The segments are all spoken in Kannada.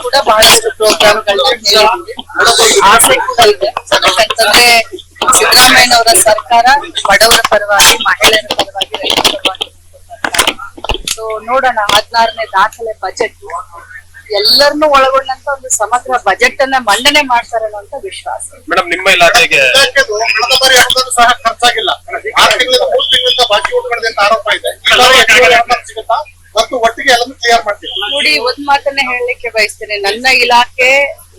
ಕೂಡ ಬಹಳಷ್ಟು ಪ್ರೋಗ್ರಾಮ್ಗಳನ್ನ ಆಸೆ ಕೂಡ ಇದೆ. ಯಾಕಂತಂದ್ರೆ ಸಿದ್ದರಾಮಯ್ಯನವರ ಸರ್ಕಾರ ಬಡವರ ಪರವಾಗಿ, ಮಹಿಳೆಯರ ಪರವಾಗಿ, ರೈತರ ಪರವಾಗಿ. ಸೊ ನೋಡೋಣ, 16ನೇ ದಾಖಲೆ ಬಜೆಟ್ ಎಲ್ಲರನ್ನು ಒಳಗೊಂಡಂತ ಒಂದು ಸಮಗ್ರ ಬಜೆಟ್ ಅನ್ನ ಮಂಡನೆ ಮಾಡ್ತಾರೆ ಅನ್ನೋ ವಿಶ್ವಾಸ. ಮೇಡಮ್, ನಿಮ್ಮ ಇಲಾಖೆಗೆ ಸಹ ಖರ್ಚಾಗಿಲ್ಲ, 6 ತಿಂಗಳಿಂದ 3 ತಿಂಗಳಿಂದ ಬಾಕಿ ಉಳ್ಕೊಂಡಿದೆ ಅಂತ ಆರೋಪ ಇದೆ. ಸಿಗುತ್ತಾ ಮತ್ತು ಒಟ್ಟಿಗೆ ಎಲ್ಲರೂ ಕ್ಲಿಯರ್ ಮಾಡ್ತೀವಿ. ನೋಡಿ, ಒಂದ್ ಮಾತನ್ನ ಹೇಳಲಿಕ್ಕೆ ಬಯಸ್ತೇನೆ. ನನ್ನ ಇಲಾಖೆ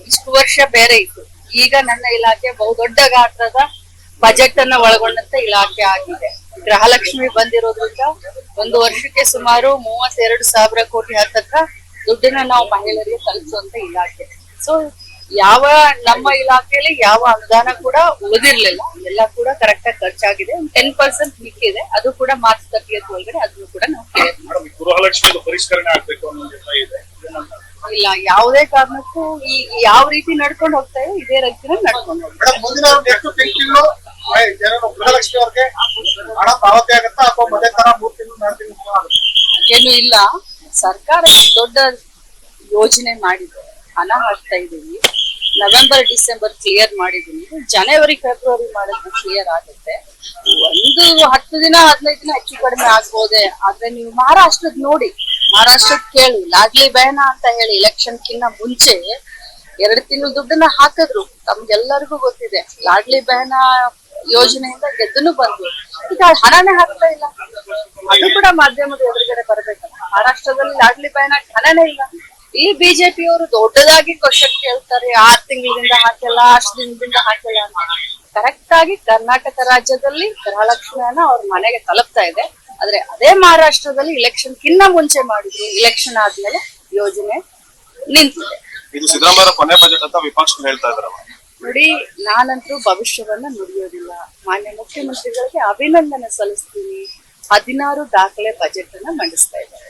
ಇಷ್ಟು ವರ್ಷ ಬೇರೆ ಇತ್ತು, ಈಗ ನನ್ನ ಇಲಾಖೆ ಬಹುದೊಡ್ಡ ಗಾತ್ರದ ಬಜೆಟ್ ಅನ್ನ ಒಳಗೊಂಡಂತ ಇಲಾಖೆ ಆಗಿದೆ. ಗೃಹಲಕ್ಷ್ಮಿ ಬಂದಿರೋದ್ರಿಂದ ಒಂದು ವರ್ಷಕ್ಕೆ ಸುಮಾರು 32,000 ಕೋಟಿ ಹತ್ತತ್ರ ದುಡ್ಡನ್ನ ನಾವು ಮಹಿಳೆಯರಿಗೆ ತಲುಪಿಸುವಂತ ಇಲಾಖೆ. ಸೊ ಯಾವ ನಮ್ಮ ಇಲಾಖೆಯಲ್ಲಿ ಯಾವ ಅನುದಾನ ಕೂಡ ಉಳಿದಿರ್ಲಿಲ್ಲ, ಎಲ್ಲ ಕೂಡ ಕರೆಕ್ಟ್ ಆಗಿ ಖರ್ಚಾಗಿದೆ. 10% ಮಿಕ್ಕಿದೆ, ಅದು ಕೂಡ ಮಾತುಕತೆಯ ಒಳಗಡೆ ಅದನ್ನು ಕೂಡ ನಾವು ಗೃಹಲಕ್ಷ್ಮಿ ಪರಿಷ್ಕರಣೆ ಆಗ್ಬೇಕು ಅನ್ನೋ ಇದೆ. ಇಲ್ಲ, ಯಾವುದೇ ಕಾರಣಕ್ಕೂ ಈ ಯಾವ ರೀತಿ ನಡ್ಕೊಂಡು ಹೋಗ್ತಾ ಇದೆ ಇದೇ ರೀತಿನ ನಡ್ಕೊಂಡು ಹೋಗ್ತಾರೆ. ಮುಂದಿನ ಎಷ್ಟು ತಿಂಗಳು ಗೃಹಲಕ್ಷ್ಮಿ ಅವ್ರಿಗೆ ಹಣ ಪಾವತಿ ಆಗುತ್ತಾ ಅಥವಾ ಮನೆ ತರ 3 ತಿಂಗಳು 4 ತಿಂಗಳು ಏನು ಇಲ್ಲ. ಸರ್ಕಾರ ದೊಡ್ಡ ಯೋಜನೆ ಮಾಡಿದೆ, ಹಣ ಹಾಕ್ತಾ ಇದೀವಿ. ನವೆಂಬರ್ ಡಿಸೆಂಬರ್ ಕ್ಲಿಯರ್ ಮಾಡಿದೀನಿ, ಜನವರಿ ಫೆಬ್ರವರಿ ಮಾಡಿದ್ರೆ ಕ್ಲಿಯರ್ ಆಗುತ್ತೆ. ಒಂದು 10 ದಿನ 15 ದಿನ ಹೆಚ್ಚು ಕಡಿಮೆ ಆಗ್ಬೋದೆ. ಆದ್ರೆ ನೀವು ಮಹಾರಾಷ್ಟ್ರದ್ ನೋಡಿ, ಮಹಾರಾಷ್ಟ್ರದ್ ಕೇಳಿ, ಲಾಡ್ಲಿ ಬಹನ ಅಂತ ಹೇಳಿ ಎಲೆಕ್ಷನ್ಕಿನ್ನ ಮುಂಚೆ 2 ತಿಂಗಳು ದುಡ್ಡನ್ನ ಹಾಕಿದ್ರು. ತಮ್ಗೆಲ್ಲರಿಗೂ ಗೊತ್ತಿದೆ, ಲಾಡ್ಲಿ ಬಹನ ಯೋಜನೆಯಿಂದ ಗೆದ್ದನು ಬಂದ್ರು. ಈಗ ಹಣನೇ ಹಾಕ್ತಾ ಇಲ್ಲ, ಅದು ಕೂಡ ಮಾಧ್ಯಮದ ಎದುರುಗಡೆ ಬರ್ಬೇಕಲ್ಲ. ಮಹಾರಾಷ್ಟ್ರದಲ್ಲಿ ಲಾಡ್ಲಿ ಬಹನ ಹಣನೇ ಇಲ್ಲ. ಈ ಬಿಜೆಪಿ ಅವರು ದೊಡ್ಡದಾಗಿ ಕ್ವಶನ್ ಕೇಳ್ತಾರೆ, 6 ತಿಂಗಳಿಂದ ಹಾಕಿಲ್ಲ, ಅಷ್ಟು ದಿನದಿಂದ ಹಾಕಿಲ್ಲ ಅಂತ. ಕರೆಕ್ಟ್ ಆಗಿ ಕರ್ನಾಟಕ ರಾಜ್ಯದಲ್ಲಿ ಗೃಹಲಕ್ಷ್ಮಿಯನ್ನ ಅವ್ರ ಮನೆಗೆ ತಲುಪ್ತಾ ಇದೆ. ಆದ್ರೆ ಅದೇ ಮಹಾರಾಷ್ಟ್ರದಲ್ಲಿ ಇಲೆಕ್ಷನ್ ಕಿನ್ನ ಮುಂಚೆ ಮಾಡಿದ್ರು, ಇಲೆಕ್ಷನ್ ಆದ್ಮೇಲೆ ಯೋಜನೆ ನಿಂತಿದೆ. ಇದು ಸಿದ್ದರಾಮಯ್ಯ ಕೊನೆ ಬಜೆಟ್ ಅಂತ ವಿಪಕ್ಷ ಹೇಳ್ತಾ ಇದಾರೆ. ನೋಡಿ, ನಾನಂತೂ ಭವಿಷ್ಯವನ್ನ ನುಡಿಯೋದಿಲ್ಲ. ಮಾನ್ಯ ಮುಖ್ಯಮಂತ್ರಿಗಳಿಗೆ ಅಭಿನಂದನೆ ಸಲ್ಲಿಸ್ತೀನಿ. 16 ದಾಖಲೆ ಬಜೆಟ್ ಅನ್ನ ಮಂಡಿಸ್ತಾ ಇದ್ದಾರೆ.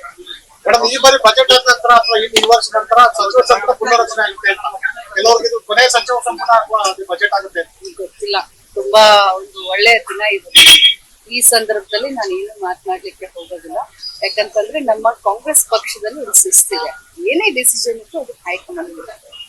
ಮೇಡಮ್, ಈ ಬಾರಿ ಬಜೆಟ್ ನಂತರ ಅಥವಾ ಈ ವರ್ಷ ನಂತರ ಸಚಿವ ಸಂಪುಟ ಪುನರಚನೆ ಆಗುತ್ತೆ ಅಂತ ಕೆಲವರಿಗೆ ಇದು ಕೊನೆಯ ಸಚಿವ ಸಂಪುಟ ಅಥವಾ ಬಜೆಟ್ ಆಗುತ್ತೆ ಗೊತ್ತಿಲ್ಲ. ತುಂಬಾ ಒಂದು ಒಳ್ಳೆಯ ದಿನ ಇದೆ. ಈ ಸಂದರ್ಭದಲ್ಲಿ ನಾನು ಏನು ಮಾತನಾಡ್ಲಿಕ್ಕೆ ಹೋಗೋದಿಲ್ಲ. ಯಾಕಂತಂದ್ರೆ ನಮ್ಮ ಕಾಂಗ್ರೆಸ್ ಪಕ್ಷದಲ್ಲಿ ಒಂದು ಶಿಸ್ತಿದೆ. ಏನೇ ಡಿಸಿಷನ್ ಇತ್ತು ಅದು ಹೈಕಮಾಂಡ್